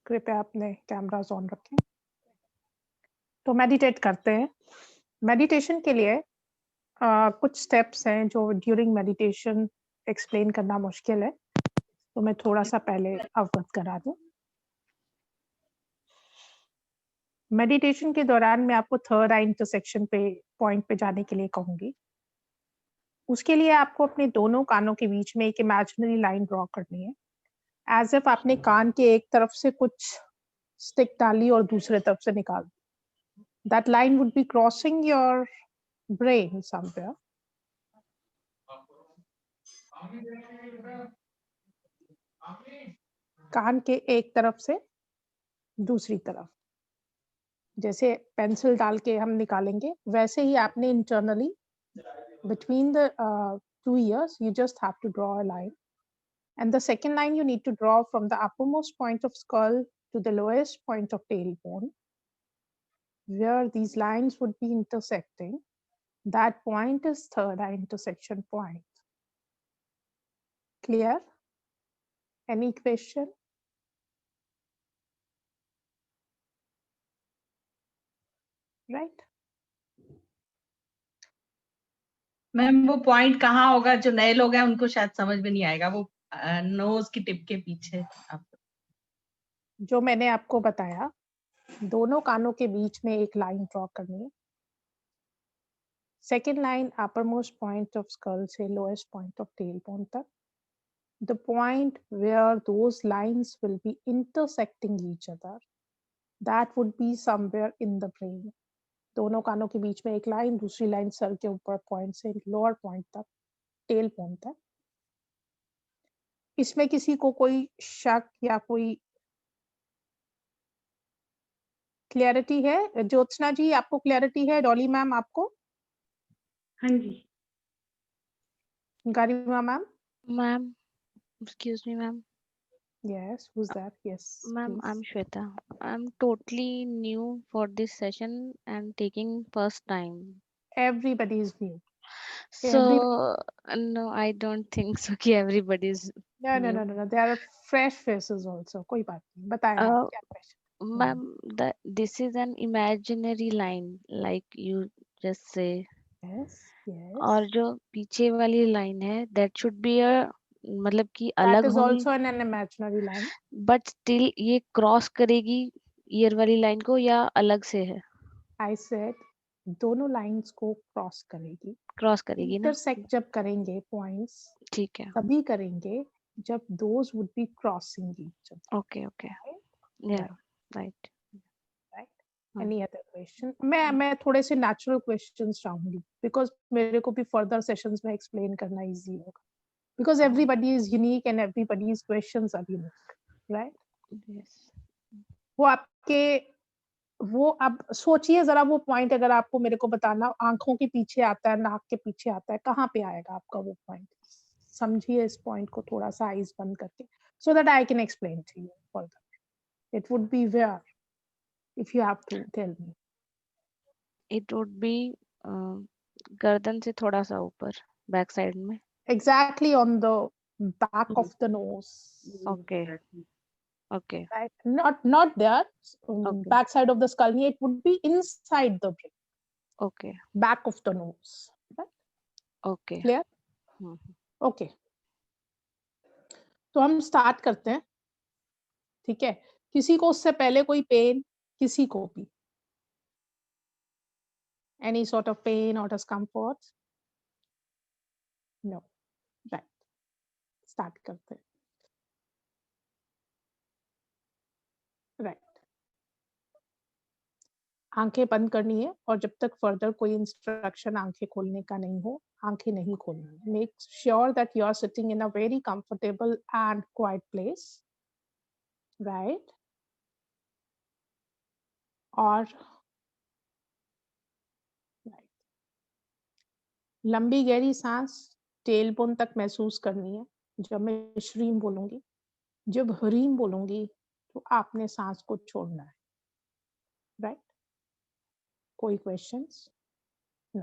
कृपया अपने कैमरास ऑन रखें। तो मेडिटेट करते हैं। मेडिटेशन के लिए कुछ स्टेप्स हैं जो ड्यूरिंग मेडिटेशन एक्सप्लेन करना मुश्किल है, तो मैं थोड़ा सा पहले अवगत करा दूं। मेडिटेशन के दौरान मैं आपको थर्ड आई इंटरसेक्शन पे पॉइंट पे जाने के लिए कहूंगी। उसके लिए आपको अपने दोनों कानों के बीच में एक इमेजिनरी लाइन ड्रॉ करनी है, एज इफ आपने कान के एक तरफ से कुछ स्टिक डाली और दूसरे तरफ से निकाल दी। That line would be crossing your brain somewhere. कान के एक तरफ से दूसरी तरफ, जैसे पेंसिल डाल के हम निकालेंगे, वैसे ही आपने internally between the two ears you just have to draw a line, and the second line you need to draw from the uppermost point of skull to the lowest point of tailbone, where these lines would be intersecting. That point is third eye intersection point. Clear? Any question? Right? Ma'am वो पॉइंट कहाँ होगा? जो नए लोग हैं उनको शायद समझ में नहीं आएगा। वो नोज की टिप के पीछे। आप जो मैंने आपको बताया, दोनों कानों के बीच में एक लाइन ड्रॉ करनी है। Second line uppermost point of skull से lowest point of tailbone तक. The point where those lines will be intersecting each other, that would be somewhere in the brain. दोनों कानों के बीच में एक लाइन, दूसरी लाइन सर के ऊपर पॉइंट से लोअर पॉइंट तक, टेल पॉइंट तक। इसमें किसी को कोई शक या कोई क्लैरिटी है? ज्योत्सना जी, आपको क्लैरिटी है? डॉली मैम आपको? हाँ जी। गरिमा ma'am? Ma'am, excuse me, ma'am. Yes, who's that? Yes, Ma'am, please. I'm Shweta. I'm totally new for this session and taking first time. Everybody is new. So, Everybody. no, I don't think so कि everybody is No, no, new. no, no, no. There are fresh faces also. कोई बात नहीं. बताएं आप Uh, क्या question? Ma'am, this is an imaginary line, like you just say. Yes, yes. और जो पीछे वाली line है, that should be a मतलब कि That अलग is होनी, also an imaginary line. but still ये cross करेगी ईयर वाली line को या अलग से है? I said दोनों lines को cross करेगी. क्रॉस करेगी ना? Intersect जब करेंगे points, ठीक है. तभी करेंगे जब those would be crossing each other. Okay, okay. Right? Yeah, Right. right. Right. हाँ. Any other question? मैं थोड़े से natural questions चाहूंगी, because मेरे को भी further sessions में explain करना easy होगा. Because everybody is unique and everybody's questions are unique, right? Yes. वो अब सोचिए जरा, वो पॉइंट अगर आपको मेरे को बताना, आंखों के पीछे आता है, नाक के पीछे आता है, कहाँ पे आएगा आपका वो पॉइंट? समझिए इस पॉइंट को थोड़ा सा आईज बंद करके, so that I can explain to you further. It would be where, if you have to tell me. It would be गर्दन से थोड़ा सा ऊपर, बैक साइड में. Exactly on the back of the nose. Okay. Okay. Right? Not there, Okay. back side of the skull. It would be inside the brain. Okay. Back of the nose. Right? Okay. Clear? Okay. तो हम स्टार्ट करते हैं, ठीक है? किसी को उससे पहले कोई पेन, किसी को भी any sort of pain or discomfort? No. Right. Start करते हैं. Right. आंखें बंद करनी है, और जब तक फर्दर कोई इंस्ट्रक्शन आंखें खोलने का नहीं हो, आंखें नहीं खोलनी है. Make sure that you are sitting in a very comfortable and quiet place. Right? और लंबी गहरी सांस टेलबोन तक महसूस करनी है. जब मैं श्रीम बोलूंगी, जब हरीम बोलूंगी, तो आपने सांस को छोड़ना है. राइट? कोई क्वेश्चंस? नो.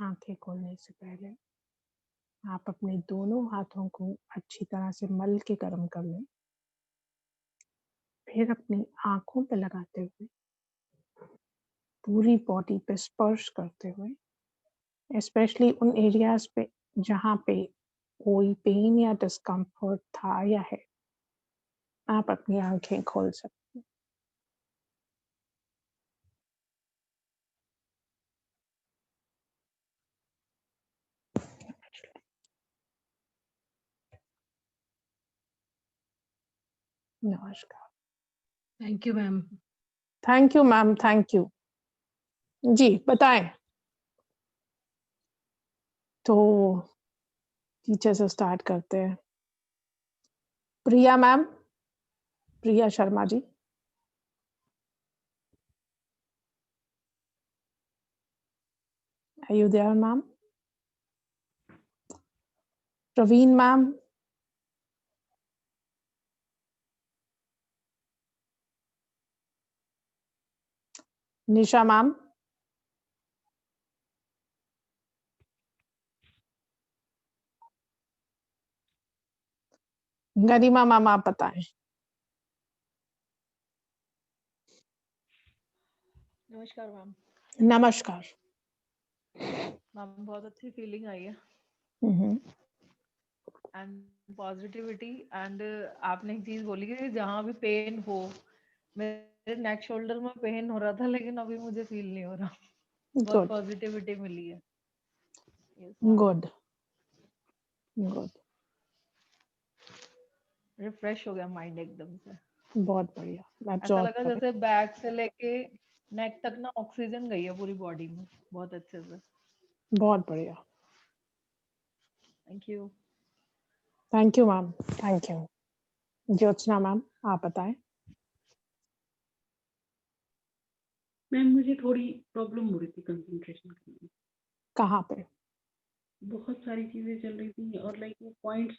आंखें खोलने से पहले आप अपने दोनों हाथों को अच्छी तरह से मल के गर्म कर लें। फिर अपनी आंखों पे लगाते हुए पूरी बॉडी पे स्पर्श करते हुए स्पेशली उन एरियाज पे जहाँ पे कोई पेन या डिस्कम्फर्ट था या है, आप अपनी आंखें खोल सकते हैं। नमस्कार। Thank you ma'am. Thank you ma'am, thank you. जी बताएं। तो टीचर से स्टार्ट करते हैं। Priya ma'am, Priya Sharma ji. Are you there, ma'am? Praveen ma'am. Nisha ma'am. Garima ma'am आप बताएं। नमस्कार मैम। नमस्कार। मैम बहुत अच्छी फीलिंग आई है एंड पॉजिटिविटी एंड आपने एक चीज बोली कि जहाँ भी पेन हो, मेरे नेक शोल्डर में पेन हो रहा था लेकिन अभी मुझे फील नहीं हो रहा। बहुत गुड पॉजिटिविटी मिली है। Good good. रिफ्रेश हो गया माइंड एकदम से। बहुत बढ़िया। ऐसा एब्जॉर्ब लगा करें। जैसे बैक से लेके नेक तक ना ऑक्सीजन गई है पूरी बॉडी में बहुत अच्छे से। बहुत बढ़िया। Thank you. Thank you ma'am, thank you. Jyotsna ma'am आप बताएं। मैम मुझे थोड़ी प्रॉब्लम हो रही थी कंसंट्रेशन करने में। कहाँ पे? बहुत सारी चीजें चल रही थी और लाइक वो पॉइंट्स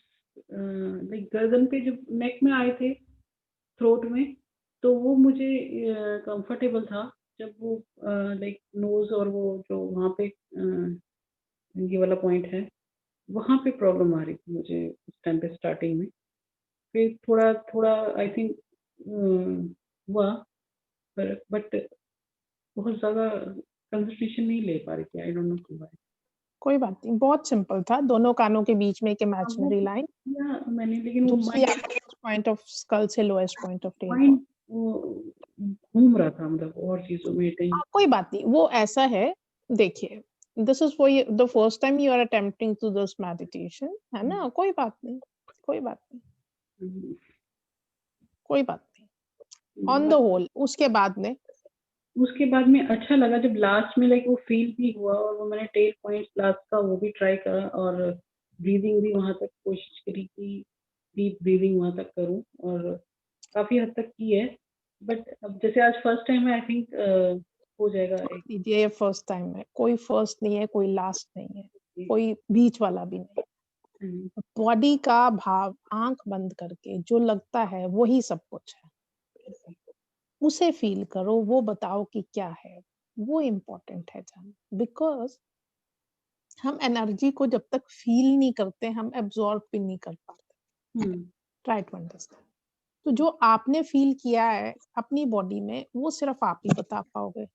लाइक गर्दन पे जब नेक में आए थे, थ्रोट में, तो वो मुझे कंफर्टेबल था। जब वो लाइक नोज और वो जो वहाँ पे ये वाला पॉइंट है, वहाँ पे प्रॉब्लम आ रही थी मुझे उस टाइम पे स्टार्टिंग में। फिर थोड़ा थोड़ा आई थिंक हुआ, पर बट बहुत ज़्यादा कंसंट्रेशन नहीं ले पा रही थी। I don't know why. कोई बात नहीं, बहुत सिंपल था। दोनों कानों के बीच में एक वो इमेजिनरी लाइन, किया मैंने, लेकिन वो दूसरी पॉइंट ऑफ स्कल से lowest point of tail. Mind वो घूम रहा था, मतलब और चीजों में कहीं। कोई बात नहीं, वो ऐसा है। देखिए, this is for the first time you are attempting to this meditation, है ना? कोई बात नहीं, कोई बात नहीं, कोई बात नहीं। ऑन द होल उसके बाद में अच्छा लगा जब लास्ट में लाइक वो फील भी हुआ, और वो मैंने टेल पॉइंट लास्ट का वो भी ट्राई करा, और ब्रीदिंग भी वहां तक कोशिश करी कि डीप ब्रीदिंग वहां तक करूं, और काफी हद तक की है। बट अब जैसे आज फर्स्ट टाइम है, आई थिंक हो जाएगा। ये फर्स्ट टाइम है, कोई फर्स्ट नहीं है, कोई लास्ट नहीं है, कोई बीच वाला भी नहीं। बॉडी का भाव आंख बंद करके जो लगता है वही सब कुछ है, उसे फील करो, वो बताओ कि क्या है, वो इम्पोर्टेंट है जानना। बिकॉज हम एनर्जी को जब तक फील नहीं करते, हम एब्जॉर्ब भी नहीं कर पाते। Try to understand. तो जो आपने फील किया है अपनी बॉडी में, वो सिर्फ आप ही बता पाओगे,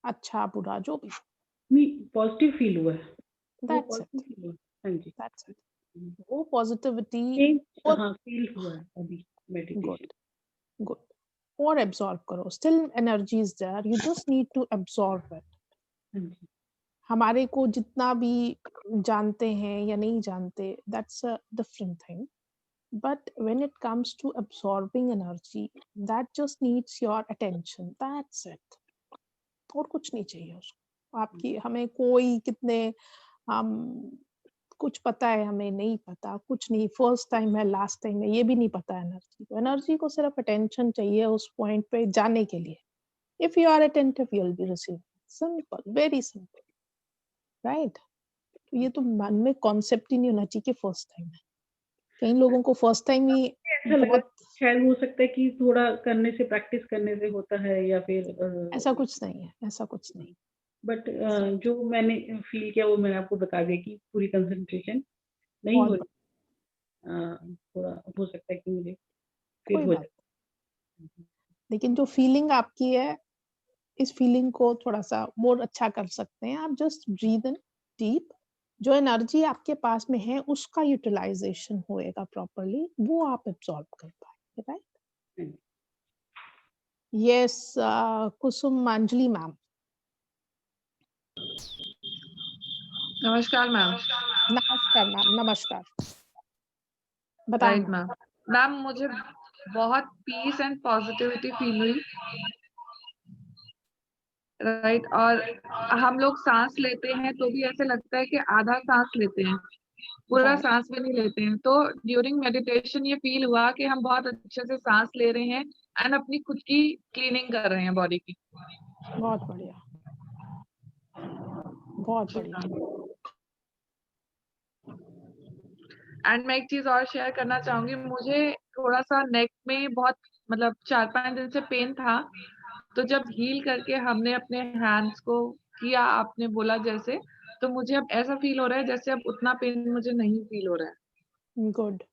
अच्छा बुरा जो भी। पॉजिटिव फील हुआ है। That's it. हाँ जी, That's it. वो पॉजिटिविटी हाँ फील हुआ है अभी मेडिटेशन। Good good. और एब्जॉर्ब करो, still energy is there, you just need to absorb it. हमारे को जितना भी जानते हैं या नहीं जानते, that's a different thing, but when it comes to absorbing energy, that just needs your attention, that's it. और कुछ नहीं चाहिए उसको आपकी। हमें कोई कितने हम कुछ पता है हमें, नहीं पता, कुछ नहीं, फर्स्ट टाइम है, लास्ट टाइम है, ये भी नहीं पता एनर्जी को। एनर्जी को सिर्फ अटेंशन चाहिए उस पॉइंट पे जाने के लिए। If you are attentive you will be receiving, simple, very simple, right. ये तो मन में कॉन्सेप्ट ही नहीं होना चाहिए कि फर्स्ट टाइम है। कई लोगों को फर्स्ट टाइम ही ऐसा लगा बहुत, शायद हो सकता है कि थोड़ा करने से, प्रैक्टिस करने से होता है, या फिर ऐसा कुछ नहीं है, ऐसा कुछ नहीं। बट जो मैंने फील किया वो मैंने आपको बता दिया कि पूरी कंसंट्रेशन नहीं हो बहुत रही। थोड़ा हो सकता है कि मुझे कोई फिर हो बात जाए। नहीं। लेकिन जो फीलिंग आपकी है, इस फीलिंग को थोड़ा सा और अच्छा कर सकते हैं आप। जस्ट ब्रीथ इन डीप, जो एनर्जी आपके पास में है उसका यूटिलाइजेशन होएगा प्रॉपरली, वो आप एब्सॉर्ब कर पाएंगे, राइट। यस, कुसुम अंजलि मैम। नमस्कार मैम। नमस्कार मैम, नमस्कार, बताएं राइट मैम। मैम। मैम मुझे बहुत पीस एंड पॉजिटिविटी फील हुई। राइट, और हम लोग सांस लेते हैं तो भी ऐसे लगता है कि आधा सांस लेते हैं, पूरा बहुत सांस भी नहीं लेते हैं। तो ड्यूरिंग मेडिटेशन ये फील हुआ कि हम बहुत अच्छे से सांस ले रहे हैं एंड अपनी खुद की क्लीनिंग कर रहे हैं बॉडी की। बहुत बढ़िया, बहुत बढ़िया। एंड मैं एक चीज और शेयर करना चाहूंगी, मुझे थोड़ा सा नेक में बहुत मतलब 4-5 दिन से पेन था, तो जब हील करके हमने अपने हैंड्स को किया, आपने बोला जैसे, तो मुझे अब ऐसा फील हो रहा है जैसे अब उतना पेन मुझे नहीं फील हो रहा है। गुड,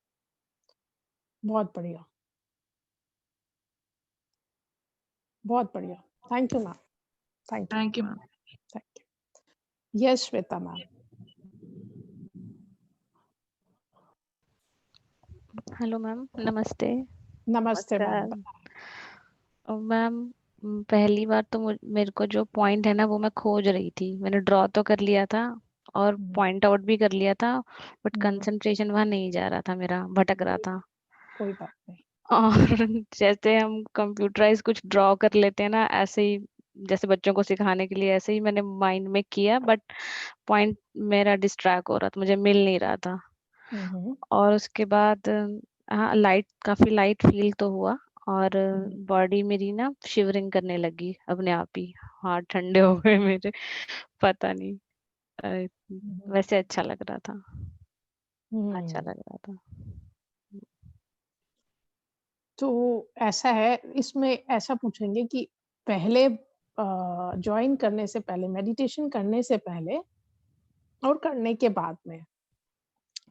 बहुत बढ़िया, बहुत बढ़िया। Thank you ma'am, thank you, thank you ma'am. Thank you. Yes Shweta ma'am. Hello ma'am, नमस्ते। नमस्ते मैम। नमस्कार मैम। पहली बार तो मेरे को जो पॉइंट है ना वो मैं खोज रही थी। मैंने ड्रॉ तो कर लिया था और पॉइंट आउट भी कर लिया था, बट कंसंट्रेशन वहां नहीं जा रहा था, मेरा भटक रहा था। कोई बात नहीं। और जैसे हम कंप्यूटराइज कुछ ड्रॉ कर लेते हैं ना, ऐसे ही जैसे बच्चों को सिखाने के लिए, ऐसे ही मैंने माइंड में किया, बट पॉइंट मेरा डिस्ट्रैक्ट हो रहा था, मुझे मिल नहीं रहा था। और उसके बाद हाँ, काफी लाइट फील तो हुआ, और बॉडी मेरी ना शिवरिंग करने लगी अपने आप ही, हाथ ठंडे हो गए मेरे, पता नहीं। वैसे अच्छा लग रहा था, अच्छा लग रहा था। तो ऐसा है, इसमें ऐसा पूछेंगे कि पहले ज्वाइन करने से पहले, मेडिटेशन करने से पहले और करने के बाद में,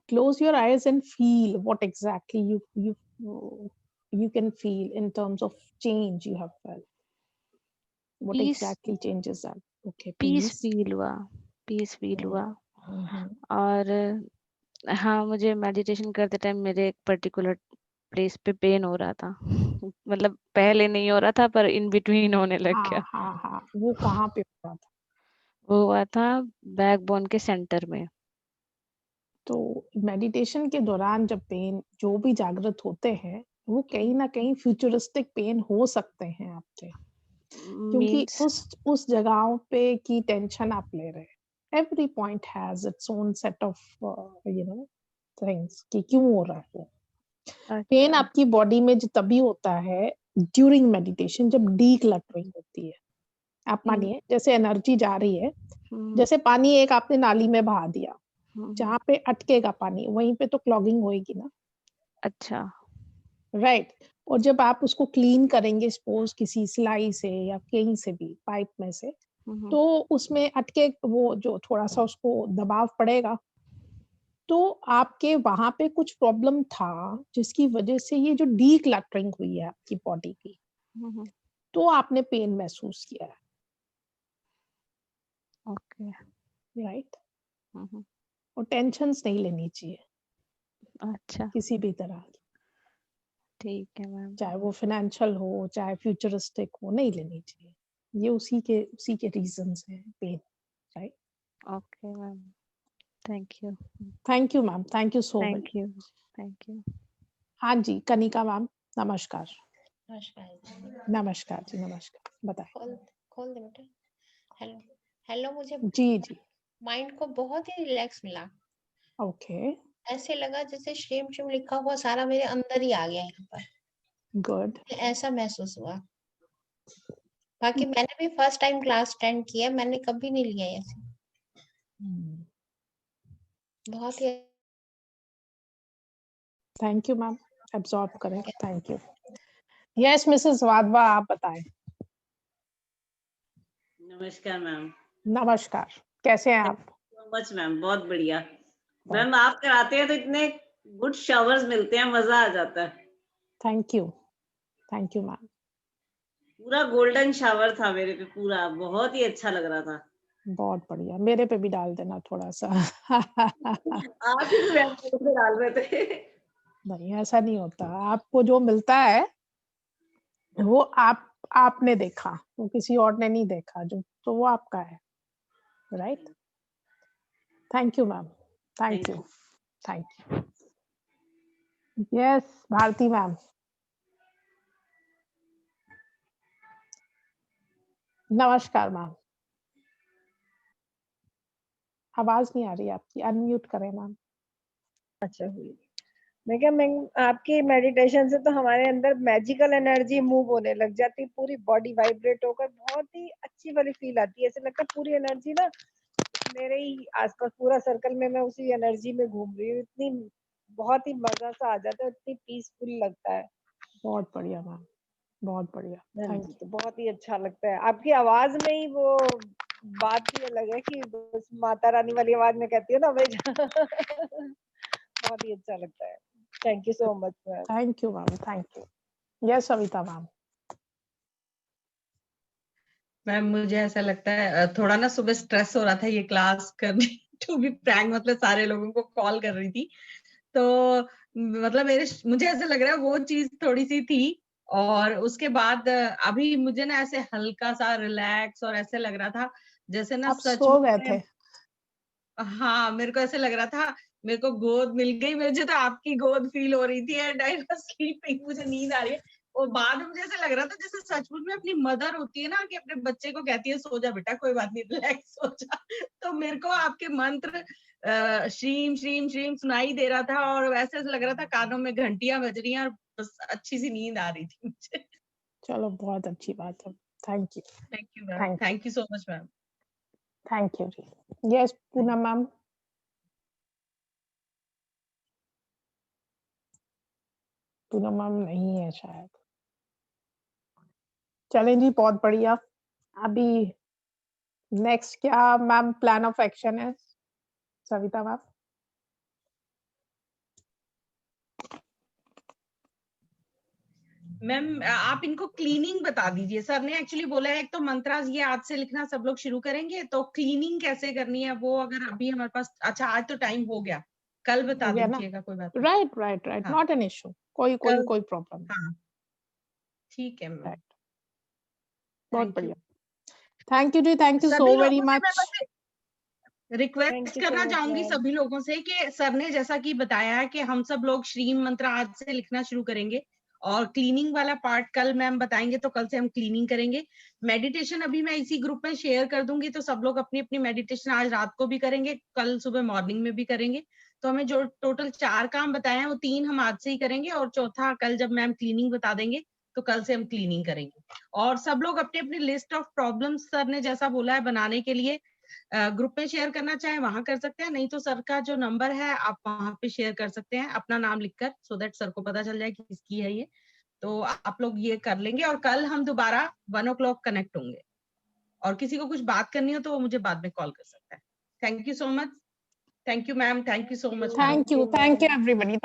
close your eyes and feel what exactly you can feel in terms of change you have felt. What Peace, exactly changes that? Okay, peace peace. Feel हुआ, पीस फील हुआ। Mhm. और हाँ, मुझे मेडिटेशन करते टाइम मेरे एक पर्टिकुलर प्लेस पे पेन हो रहा था। मतलब पहले नहीं हो रहा था, पर इन बिटवीन होने लग गया। हाँ हाँ हाँ, वो कहाँ पे हो रहा था? वो हुआ था बैकबोन के सेंटर में। तो मेडिटेशन के दौरान जब पेन जो भी जागृत होते हैं, वो कहीं ना कहीं फ्यूचरिस्टिक पेन हो सकते हैं आपके, क्योंकि मीन्स उस जगहों पे की टेंशन आप ले रहे हैं। Every point has its own set of things कि क्यों हो रहा है वो पेन आपकी बॉडी में। जो तभी होता है ड्यूरिंग मेडिटेशन, जब डीक्लटरिंग होती है। आप मानिए जैसे एनर्जी जा रही है, जैसे पानी एक आपने नाली में बहा दिया, जहाँ पे अटकेगा पानी वहीं पे तो क्लॉगिंग होएगी ना। अच्छा, राइट। और जब आप उसको क्लीन करेंगे, सपोज किसी सिलाई से या कहीं से भी, पाइप में से, तो उसमें अटके वो जो थोड़ा सा उसको दबाव पड़ेगा, तो आपके वहां पे कुछ प्रॉब्लम था जिसकी वजह से ये जो डीक्लटरिंग हुई है आपकी बॉडी की, तो आपने पेन महसूस किया है। Okay, right. और टेंशन्स नहीं लेनी चाहिए अच्छा, किसी भी तरह की, ठीक है मैम। चाहे वो फाइनेंशियल हो चाहे फ्यूचरिस्टिक हो, नहीं लेनी चाहिए। ये उसी के रीजंस हैं pain, right. Okay ma'am, thank you. Thank you ma'am, thank you so much. Thank you, thank you. हाँ जी, कनिका मैम, नमस्कार। नमस्कार नमस्कार जी, नमस्कार, बताएं। खोल खोल दे बेटा। हेलो हेलो, मुझे जी जी माइंड को बहुत ही रिलैक्स मिला। ओके, ऐसे लगा जैसे श्रीम श्रीम लिखा हुआ सारा मेरे अंदर ही आ गया यहाँ पर, गुड। ऐसा महसूस हुआ। बाकी मैंने भी फर्स्ट टाइम क्लास अटेंड किया, मैंने कभी नहीं लिया ऐसे। बहुत ही थैंक यू मैम, एब्जॉर्ब करें, thank you. Yes Mrs Wadhwa, आप बताएं। नमस्कार मैम। नमस्कार, कैसे हैं आप? सो मच मैम, बहुत बढ़िया मैम। आप कराते हैं तो इतने गुड शावर्स मिलते हैं, मजा आ जाता है। Thank you ma'am. पूरा गोल्डन शावर था मेरे पे, पूरा बहुत ही अच्छा लग रहा था। बहुत बढ़िया, मेरे पे भी डाल देना थोड़ा सा। आप ही तो डाल रहे थे। नहीं, ऐसा नहीं होता, आपको जो मिलता है वो आपने देखा, वो किसी और ने नहीं देखा, जो तो वो आपका है, right? Thank you ma'am, thank you. Yes Bharti ma'am. नमस्कार मैम, आवाज नहीं आ रही आपकी, अनम्यूट करें मैम। अच्छा हुई। मैं क्या, मैं आपकी मेडिटेशन से तो हमारे अंदर मैजिकल एनर्जी मूव होने लग जाती, पूरी बॉडी वाइब्रेट होकर बहुत ही अच्छी वाली फील आती है। ऐसे लगता है पूरी एनर्जी ना मेरे ही आसपास, पूरा सर्कल में मैं उसी एनर्जी में घूम रही हूँ। इतनी बहुत ही मजा सा आ जाता है, इतनी पीसफुल लगता है। बहुत बढ़िया मैम, बहुत बढ़िया, थैंक यू। तो बहुत ही अच्छा लगता है आपकी आवाज में ही, वो बात ही अलग है कि बस माता रानी वाली आवाज में कहती हूँ ना मैं। बहुत ही अच्छा लगता है। Thank you so much ma'am. Thank you ma'am, thank you. Yes Savita ma'am. Ma'am मुझे ऐसा लगता है थोड़ा ना सुबह स्ट्रेस हो रहा था ये क्लास करने, टू बी फ्रैंक, मतलब सारे लोगों को कॉल कर रही थी, तो मतलब मुझे ऐसा लग रहा है वो चीज थोड़ी सी थी। और उसके बाद अभी मुझे ना ऐसे हल्का सा रिलैक्स और ऐसे लग रहा था जैसे ना आप सच सो गए में। थे? हाँ, मेरे को ऐसे लग रहा था, मेरे को गोद मिल गई, मुझे तो आपकी गोद फील हो रही थी एंड आई वाज स्लीपिंग, मुझे नींद आ रही है। और बाद में मुझे ऐसा लग रहा था जैसे सचमुच में अपनी मदर होती है ना, कि अपने बच्चे को कहती है सो जा बेटा, कोई बात नहीं, रिलैक्स हो जा। तो मेरे को आपके मंत्र श्रीम श्रीम श्रीम सुनाई दे रहा था, और वैसे ऐसा लग रहा था कानों में घंटियां बज रही हैं, और बस अच्छी सी नींद आ रही थी मुझे। चलो बहुत अच्छी बात है, thank you. Thank you ma'am, thank you so much ma'am. Thank you जी। Yes Poonam ma'am. Poonam ma'am नहीं है शायद। चलें जी, बहुत बढ़िया। अभी नेक्स्ट क्या मैम प्लान ऑफ एक्शन है सविता मैम? मैम आप इनको क्लीनिंग बता दीजिए, सर ने एक्चुअली बोला है एक तो मंत्रास ये आज से लिखना सब लोग शुरू करेंगे, तो क्लीनिंग कैसे करनी है वो अगर अभी हमारे पास, अच्छा आज तो टाइम हो गया, कल बता दीजिएगा, कोई बात नहीं। राइट, नॉट एन इशू, कोई प्रॉब्लम नहीं। हाँ ठीक है मैम, बहुत बढ़िया। थैंक यू जी, thank you so very much. Request करना चाहूंगी सभी लोगों से कि सर ने जैसा कि बताया है कि हम सब लोग श्रीम मंत्र आज से लिखना शुरू करेंगे, और क्लीनिंग वाला पार्ट कल मैम बताएंगे, तो कल से हम क्लीनिंग करेंगे। मेडिटेशन अभी मैं इसी ग्रुप में शेयर कर दूंगी, तो सब लोग अपनी अपनी मेडिटेशन आज रात को भी करेंगे, कल सुबह मॉर्निंग में भी करेंगे। तो हमें जो टोटल 4 काम बताए हैं वो 3 हम आज से ही करेंगे, और चौथा कल जब मैम क्लीनिंग बता देंगे तो कल से हम क्लीनिंग करेंगे। और सब लोग अपनी अपनी लिस्ट ऑफ प्रॉब्लम्स सर ने जैसा बोला है बनाने के लिए ग्रुप में शेयर करना चाहे वहां कर सकते हैं, नहीं तो सर का जो नंबर है आप वहां पे शेयर कर सकते हैं अपना नाम लिखकर, सो दैट सर को पता चल जाए कि किसकी है ये। तो आप लोग ये कर लेंगे, और कल हम दोबारा 1 o'clock कनेक्ट होंगे, और किसी को कुछ बात करनी हो तो वो मुझे बाद में कॉल कर सकता है। Thank you so much, thank you ma'am, thank you so much. Thank you everybody.